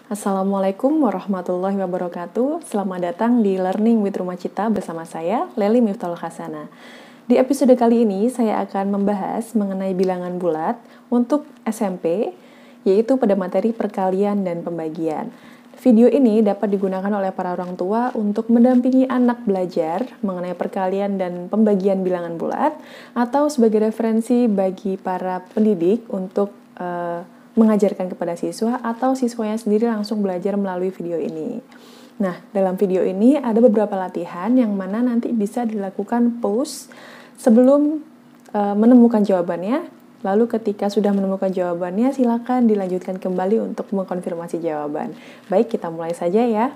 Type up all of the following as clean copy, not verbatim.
Assalamualaikum warahmatullahi wabarakatuh. Selamat datang di Learning with Rumah Cita bersama saya, Lely Miftahul Hasana. Di episode kali ini, saya akan membahas mengenai bilangan bulat untuk SMP, yaitu pada materi perkalian dan pembagian. Video ini dapat digunakan oleh para orang tua untuk mendampingi anak belajar mengenai perkalian dan pembagian bilangan bulat, atau sebagai referensi bagi para pendidik untuk mengajarkan kepada siswa atau siswanya sendiri langsung belajar melalui video ini. Nah, dalam video ini ada beberapa latihan yang mana nanti bisa dilakukan pause sebelum menemukan jawabannya. Lalu ketika sudah menemukan jawabannya, silakan dilanjutkan kembali untuk mengkonfirmasi jawaban. Baik, kita mulai saja ya.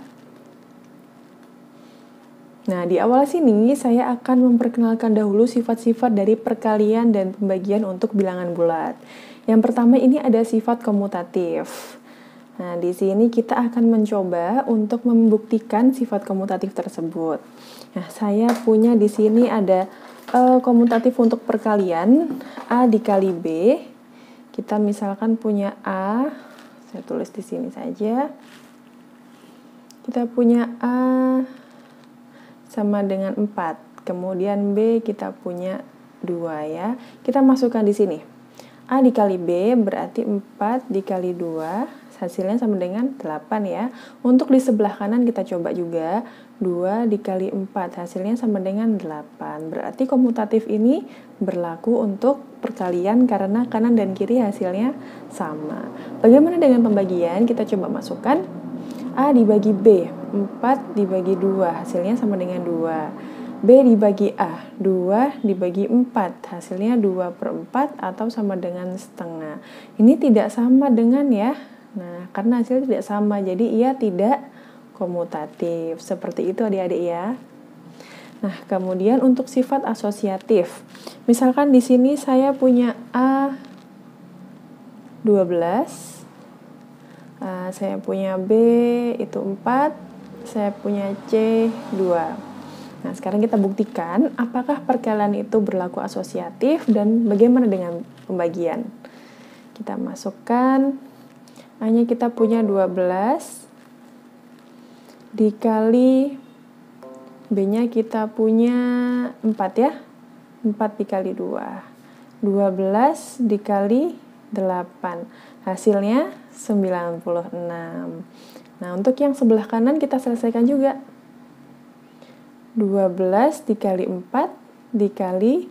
Nah, di awal sini saya akan memperkenalkan dahulu sifat-sifat dari perkalian dan pembagian untuk bilangan bulat. Yang pertama ini ada sifat komutatif. Nah, di sini kita akan mencoba untuk membuktikan sifat komutatif tersebut. Nah, saya punya di sini ada komutatif untuk perkalian A dikali B. Kita misalkan punya A, saya tulis di sini saja. Kita punya A sama dengan 4. Kemudian B kita punya 2 ya. Kita masukkan di sini. A dikali B berarti 4 dikali 2, hasilnya sama dengan 8 ya. Untuk di sebelah kanan kita coba juga, 2 dikali 4, hasilnya sama dengan 8. Berarti komutatif ini berlaku untuk perkalian karena kanan dan kiri hasilnya sama. Bagaimana dengan pembagian? Kita coba masukkan A dibagi B, 4 dibagi 2, hasilnya sama dengan 2. B dibagi A, 2 dibagi 4, hasilnya 2/4 atau sama dengan setengah. Ini tidak sama dengan ya. Nah, karena hasilnya tidak sama, jadi ia tidak komutatif. Seperti itu adik-adik ya. Nah, kemudian untuk sifat asosiatif. Misalkan di sini saya punya A 12, saya punya B itu 4, saya punya C 2. Nah, sekarang kita buktikan apakah perkalian itu berlaku asosiatif dan bagaimana dengan pembagian. Kita masukkan, A-nya kita punya 12, dikali B-nya kita punya 4 ya, 4 dikali 2, 12 dikali 8, hasilnya 96. Nah, untuk yang sebelah kanan kita selesaikan juga. 12 dikali 4 dikali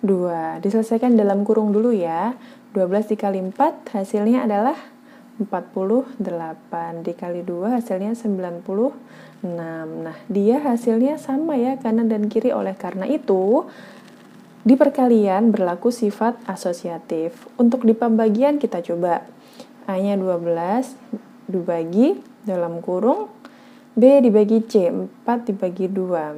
2. Diselesaikan dalam kurung dulu ya. 12 dikali 4 hasilnya adalah 48. Dikali 2 hasilnya 96. Nah, dia hasilnya sama ya, kanan dan kiri. Oleh karena itu, di perkalian berlaku sifat asosiatif. Untuk di pembagian kita coba. A-nya 12 dibagi dalam kurung B dibagi C, 4 dibagi 2.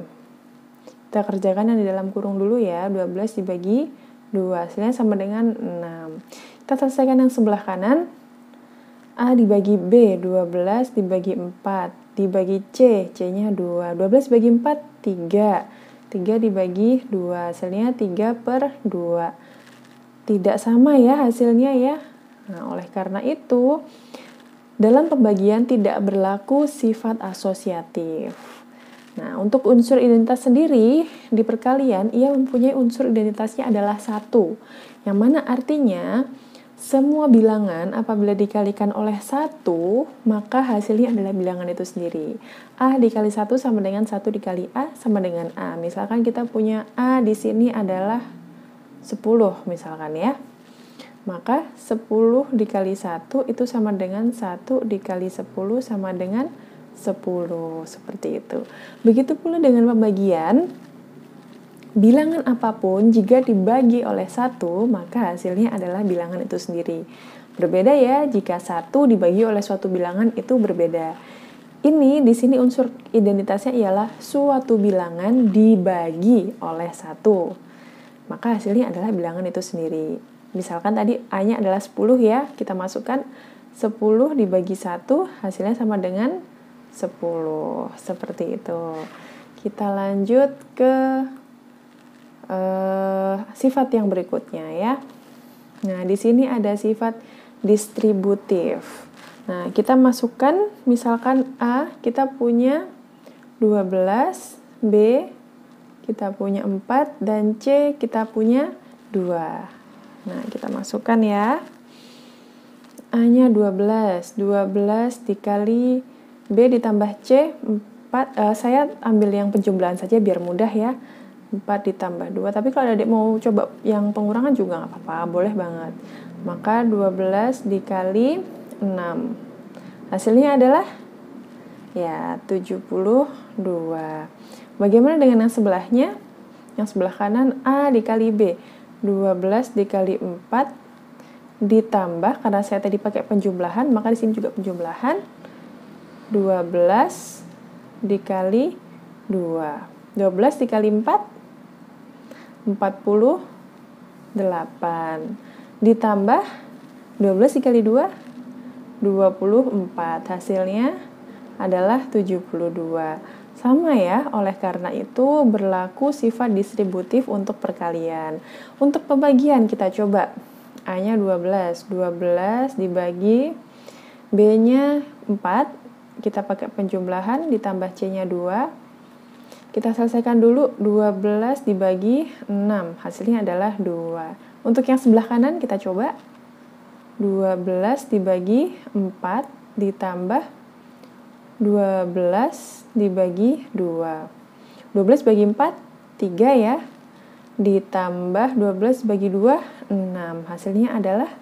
Kita kerjakan yang di dalam kurung dulu ya, 12 dibagi 2, hasilnya sama dengan 6. Kita selesaikan yang sebelah kanan, A dibagi B, 12 dibagi 4, dibagi C, C-nya 2. 12 dibagi 4, 3. 3 dibagi 2, hasilnya 3/2. Tidak sama ya hasilnya ya. Nah, oleh karena itu, dalam pembagian tidak berlaku sifat asosiatif. Nah, untuk unsur identitas sendiri di perkalian, ia mempunyai unsur identitasnya adalah 1. Yang mana artinya, semua bilangan apabila dikalikan oleh 1, maka hasilnya adalah bilangan itu sendiri. A dikali 1 sama dengan 1 dikali A sama dengan A. Misalkan kita punya A di sini adalah 10 misalkan ya. Maka 10 dikali 1 itu sama dengan 1 dikali 10 sama dengan 10. Seperti itu. Begitu pula dengan pembagian. Bilangan apapun jika dibagi oleh 1, maka hasilnya adalah bilangan itu sendiri. Berbeda ya, jika 1 dibagi oleh suatu bilangan itu berbeda. Ini di sini unsur identitasnya ialah suatu bilangan dibagi oleh 1. Maka hasilnya adalah bilangan itu sendiri. Misalkan tadi A-nya adalah 10 ya, kita masukkan 10 dibagi 1, hasilnya sama dengan 10. Seperti itu. Kita lanjut ke sifat yang berikutnya ya. Nah, di sini ada sifat distributif. Nah, kita masukkan misalkan A kita punya 12, B kita punya 4, dan C kita punya 2. Nah, kita masukkan ya. A-nya 12 dikali B ditambah C, 4. Saya ambil yang penjumlahan saja biar mudah ya. 4 ditambah 2. Tapi kalau adik mau coba yang pengurangan juga nggak apa-apa, boleh banget. Maka 12 dikali 6. Hasilnya adalah ya 72. Bagaimana dengan yang sebelahnya? Yang sebelah kanan A dikali B. 12 dikali 4 ditambah, karena saya tadi pakai penjumlahan, maka di sini juga penjumlahan. 12 dikali 2. 12 dikali 4 48. Ditambah 12 dikali 2 24. Hasilnya adalah 72. Sama ya, oleh karena itu berlaku sifat distributif untuk perkalian. Untuk pembagian kita coba. A-nya 12 dibagi B-nya 4, kita pakai penjumlahan ditambah C-nya 2. Kita selesaikan dulu, 12 dibagi 6, hasilnya adalah 2. Untuk yang sebelah kanan kita coba. 12 dibagi 4 ditambah 12 dibagi 2. 12 bagi 4, 3 ya. Ditambah 12 bagi 2, 6. Hasilnya adalah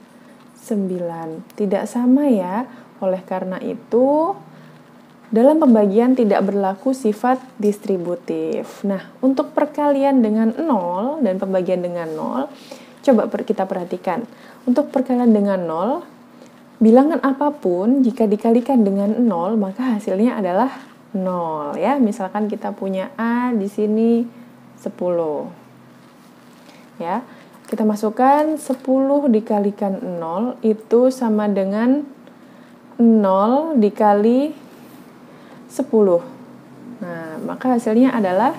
9. Tidak sama ya. Oleh karena itu, dalam pembagian tidak berlaku sifat distributif. Nah, untuk perkalian dengan 0 dan pembagian dengan 0, coba kita perhatikan. Untuk perkalian dengan 0, bilangan apapun jika dikalikan dengan 0, maka hasilnya adalah 0 ya. Misalkan kita punya A di sini 10. Ya. Kita masukkan 10 dikalikan 0 itu sama dengan 0 dikali 10. Nah, maka hasilnya adalah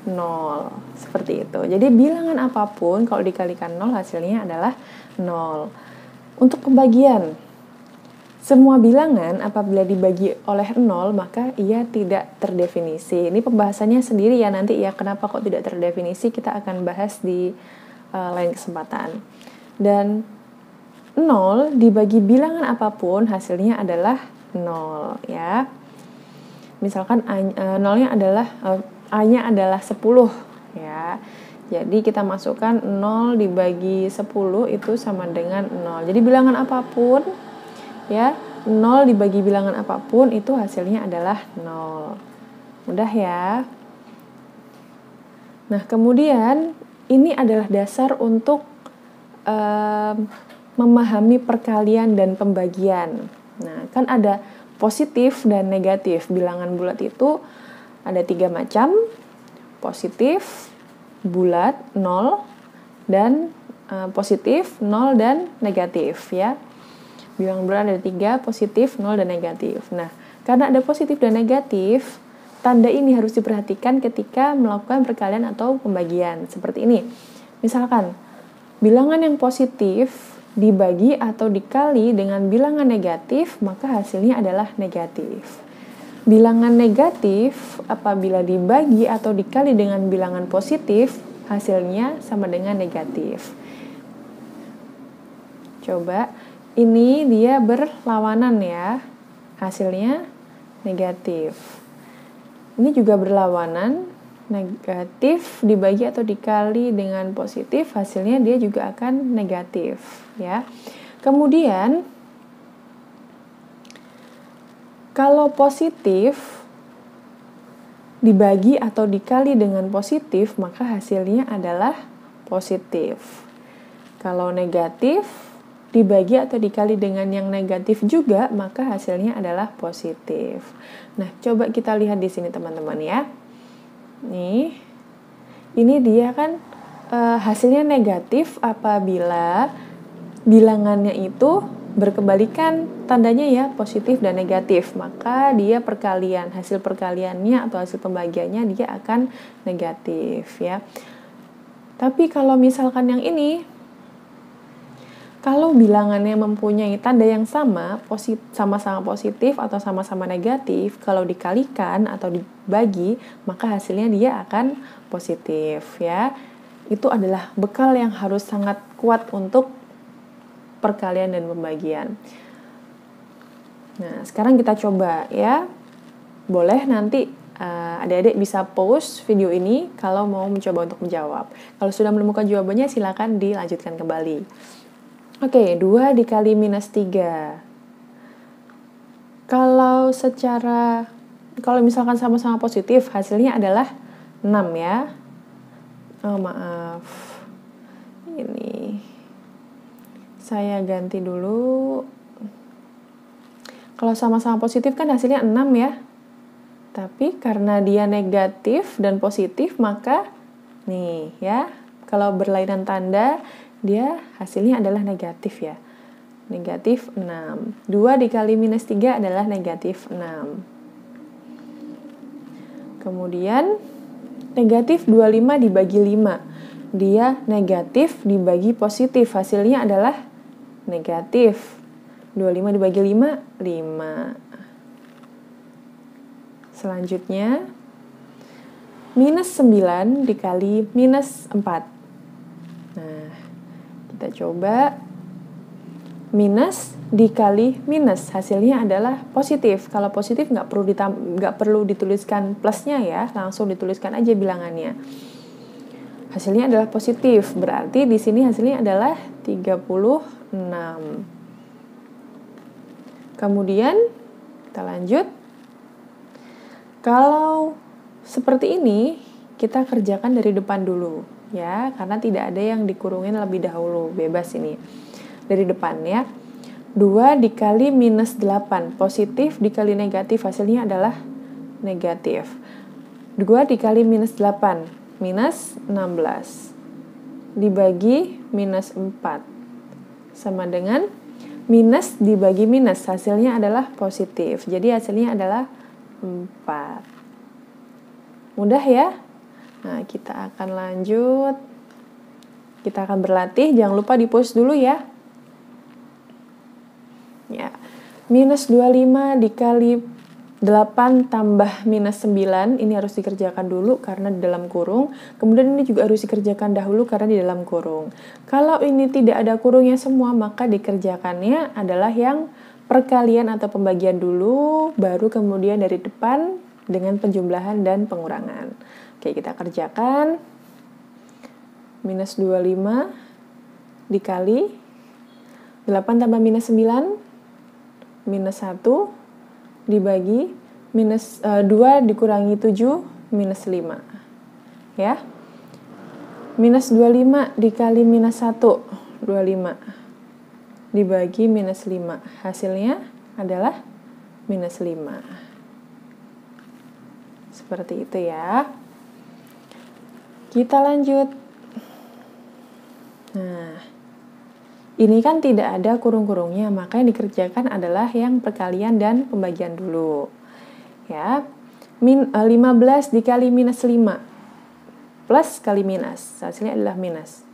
0. Seperti itu. Jadi bilangan apapun kalau dikalikan 0 hasilnya adalah 0. Untuk pembagian, semua bilangan apabila dibagi oleh 0 maka ia tidak terdefinisi. Ini pembahasannya sendiri ya nanti ya, kenapa kok tidak terdefinisi kita akan bahas di lain kesempatan. Dan 0 dibagi bilangan apapun hasilnya adalah 0 ya. Misalkan A-nya adalah 10 ya. Jadi kita masukkan 0 dibagi 10 itu sama dengan 0. Jadi bilangan apapun ya, 0 dibagi bilangan apapun itu hasilnya adalah 0. Mudah ya. Nah, kemudian ini adalah dasar untuk memahami perkalian dan pembagian. Nah, kan ada positif dan negatif. Bilangan bulat itu ada 3 macam. Positif, bulat, 0, dan positif, 0, dan negatif ya. Bilangan bulat ada 3, positif, 0, dan negatif. Nah, karena ada positif dan negatif, tanda ini harus diperhatikan ketika melakukan perkalian atau pembagian. Seperti ini. Misalkan, bilangan yang positif dibagi atau dikali dengan bilangan negatif, maka hasilnya adalah negatif. Bilangan negatif apabila dibagi atau dikali dengan bilangan positif, hasilnya sama dengan negatif. Coba, ini dia berlawanan ya, hasilnya negatif. Ini juga berlawanan, negatif dibagi atau dikali dengan positif, hasilnya dia juga akan negatif ya. Kemudian kalau positif dibagi atau dikali dengan positif, maka hasilnya adalah positif. Kalau negatif dibagi atau dikali dengan yang negatif juga, maka hasilnya adalah positif. Nah, coba kita lihat di sini teman-teman ya. Nih, ini dia kan hasilnya negatif apabila bilangannya itu berkebalikan tandanya ya, positif dan negatif. Maka dia perkalian, hasil perkaliannya atau hasil pembagiannya dia akan negatif ya. Tapi kalau misalkan yang ini, Kalau bilangannya mempunyai tanda yang sama, sama-sama positif atau sama-sama negatif, kalau dikalikan atau dibagi, maka hasilnya dia akan positif ya. Itu adalah bekal yang harus sangat kuat untuk perkalian dan pembagian. Nah, sekarang kita coba ya. Boleh nanti adik-adik bisa pause video ini kalau mau mencoba untuk menjawab. Kalau sudah menemukan jawabannya, silakan dilanjutkan kembali. Oke, 2 dikali minus 3. Kalau misalkan sama-sama positif, hasilnya adalah 6 ya. Oh, maaf. Ini saya ganti dulu. Kalau sama-sama positif kan hasilnya 6 ya. Tapi karena dia negatif dan positif, maka nih ya, kalau berlainan tanda, dia hasilnya adalah negatif ya. Negatif 6. 2 dikali minus 3 adalah negatif 6. Kemudian, negatif 25 dibagi 5. Dia negatif dibagi positif. Hasilnya adalah negatif. 25 dibagi 5, 5. Selanjutnya, minus 9 dikali minus 4. Nah, kita coba minus dikali minus, hasilnya adalah positif. Kalau positif nggak perlu dituliskan plusnya ya, langsung dituliskan aja bilangannya. Hasilnya adalah positif, berarti di sini hasilnya adalah 36. Kemudian kita lanjut. Kalau seperti ini, kita kerjakan dari depan dulu ya, karena tidak ada yang dikurungin lebih dahulu, bebas ini. Dari depan ya. 2 dikali minus 8, positif dikali negatif, hasilnya adalah negatif. 2 dikali minus 8, minus 16. Dibagi minus 4. Sama dengan minus dibagi minus, hasilnya adalah positif. Jadi hasilnya adalah 4. Mudah ya? Nah, kita akan lanjut. Kita akan berlatih, jangan lupa di-pause dulu ya. Ya. Minus 25 dikali 8 tambah minus 9, ini harus dikerjakan dulu karena di dalam kurung. Kemudian ini juga harus dikerjakan dahulu karena di dalam kurung. Kalau ini tidak ada kurungnya semua, maka dikerjakannya adalah yang perkalian atau pembagian dulu, baru kemudian dari depan dengan penjumlahan dan pengurangan. Oke, kita kerjakan. Minus 25 dikali 8 tambah minus 9, minus 1, dibagi minus 2 dikurangi 7, minus 5. Ya. Minus 25 dikali minus 1, 25. Dibagi minus 5. Hasilnya adalah minus 5. Seperti itu ya. Kita lanjut. Nah, ini kan tidak ada kurung-kurungnya, maka yang dikerjakan adalah yang perkalian dan pembagian dulu. Ya. 15 dikali minus 5. Plus kali minus. Hasilnya adalah minus.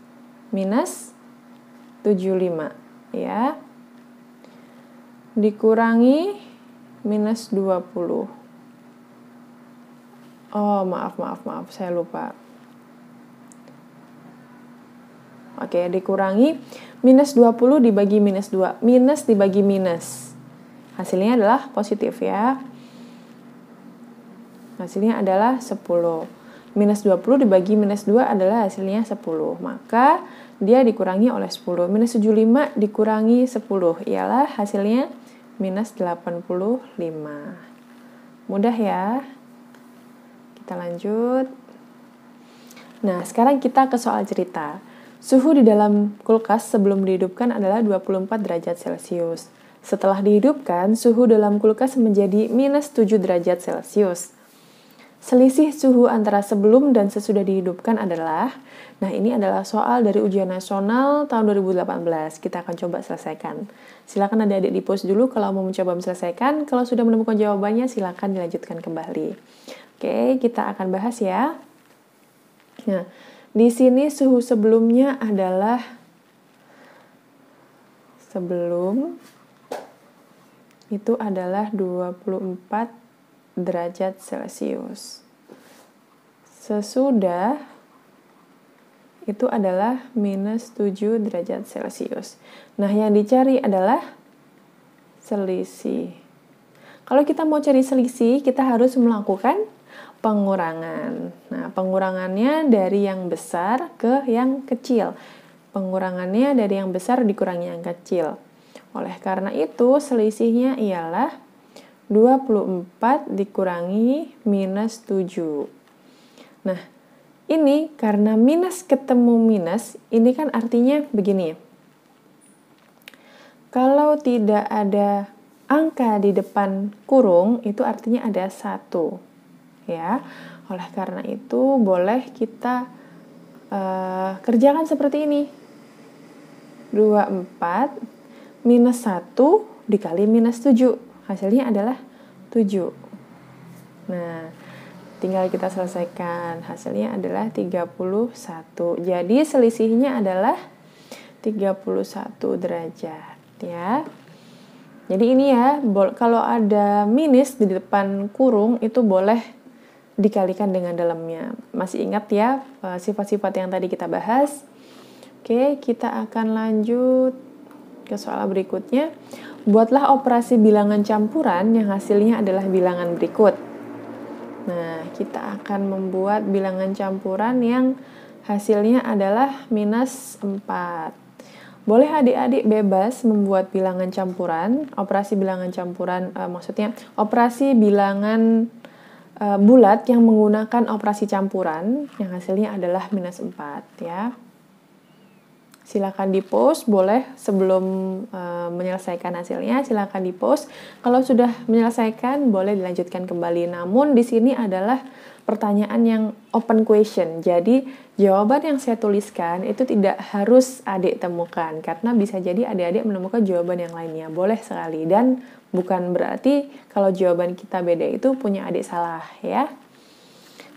Minus 75. Ya. Dikurangi minus 20. Oh, maaf, saya lupa. Oke, dikurangi minus 20 dibagi minus 2. Minus dibagi minus. Hasilnya adalah positif ya. Hasilnya adalah 10. Minus 20 dibagi minus 2 adalah hasilnya 10. Maka dia dikurangi oleh 10. Minus 75 dikurangi 10. Ialah hasilnya minus 85. Mudah ya. Kita lanjut. Nah, sekarang kita ke soal cerita. Suhu di dalam kulkas sebelum dihidupkan adalah 24 derajat Celcius. Setelah dihidupkan, suhu dalam kulkas menjadi minus 7 derajat Celcius. Selisih suhu antara sebelum dan sesudah dihidupkan adalah, nah ini adalah soal dari ujian nasional tahun 2018. Kita akan coba selesaikan. Silakan adik-adik di-pause dulu kalau mau mencoba menyelesaikan. Kalau sudah menemukan jawabannya, silakan dilanjutkan kembali. Oke, kita akan bahas ya. Nah, di sini suhu sebelumnya adalah sebelum itu adalah 24 derajat Celcius. Sesudah itu adalah minus 7 derajat Celcius. Nah, yang dicari adalah selisih. Kalau kita mau cari selisih, kita harus melakukan pengurangan. Nah, pengurangannya dari yang besar ke yang kecil. Pengurangannya dari yang besar dikurangi yang kecil. Oleh karena itu, selisihnya ialah 24 dikurangi minus 7. Nah, ini karena minus ketemu minus, ini kan artinya begini. Kalau tidak ada angka di depan kurung, itu artinya ada 1. Ya, oleh karena itu boleh kita kerjakan seperti ini. 24 minus 1 dikali minus 7. Hasilnya adalah 7. Nah, tinggal kita selesaikan. Hasilnya adalah 31. Jadi selisihnya adalah 31 derajat ya. Jadi ini ya, kalau ada minus di depan kurung itu boleh dikalikan dengan dalamnya. Masih ingat ya sifat-sifat yang tadi kita bahas? Oke, kita akan lanjut ke soal berikutnya. Buatlah operasi bilangan campuran yang hasilnya adalah bilangan berikut. Nah, kita akan membuat bilangan campuran yang hasilnya adalah minus 4. Boleh adik-adik bebas membuat bilangan campuran, operasi bilangan campuran, maksudnya operasi bilangan bulat yang menggunakan operasi campuran yang hasilnya adalah minus 4 ya. Silakan di-post, boleh sebelum menyelesaikan hasilnya, silakan di-post. Kalau sudah menyelesaikan, boleh dilanjutkan kembali. Namun di sini adalah pertanyaan yang open question. Jadi jawaban yang saya tuliskan itu tidak harus adik temukan, karena bisa jadi adik-adik menemukan jawaban yang lainnya. Boleh sekali, dan bukan berarti kalau jawaban kita beda itu punya adik salah ya.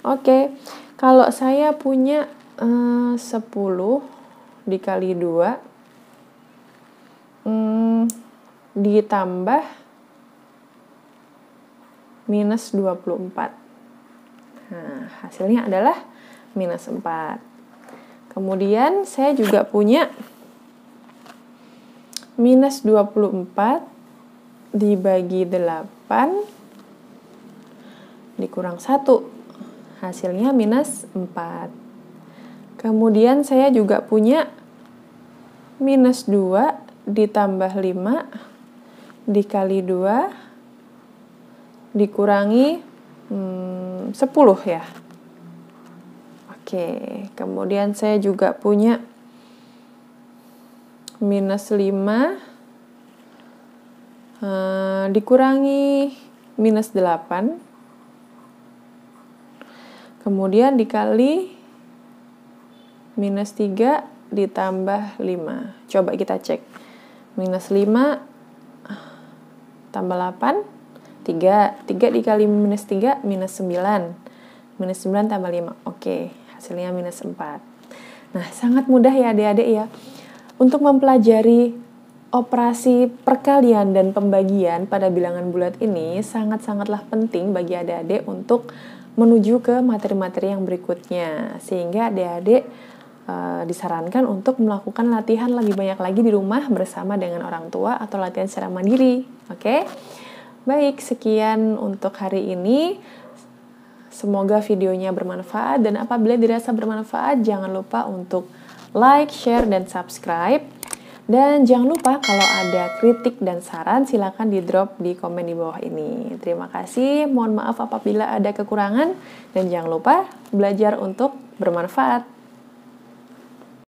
Oke, kalau saya punya 10 dikali 2 ditambah minus 24. Nah, hasilnya adalah minus 4. Kemudian saya juga punya minus 24 dibagi 8 dikurang 1. Hasilnya minus 4. Kemudian saya juga punya minus 2 ditambah 5 dikali 2 dikurangi 10 ya. Oke, kemudian saya juga punya minus 5 dikurangi minus 8 kemudian dikali minus 3 ditambah 5. Coba kita cek. Minus 5 tambah 8, 3 dikali minus 3, minus 9. Minus 9 tambah 5. Oke, hasilnya minus 4. Nah, sangat mudah ya adik-adik ya. Untuk mempelajari operasi perkalian dan pembagian pada bilangan bulat ini sangat-sangatlah penting bagi adik-adik untuk menuju ke materi-materi yang berikutnya. Sehingga adik-adik disarankan untuk melakukan latihan lebih banyak lagi di rumah bersama dengan orang tua atau latihan secara mandiri. Oke? Baik, sekian untuk hari ini. Semoga videonya bermanfaat, dan apabila dirasa bermanfaat, jangan lupa untuk like, share, dan subscribe. Dan jangan lupa kalau ada kritik dan saran, silakan di-drop di komen di bawah ini. Terima kasih, mohon maaf apabila ada kekurangan, dan jangan lupa belajar untuk bermanfaat.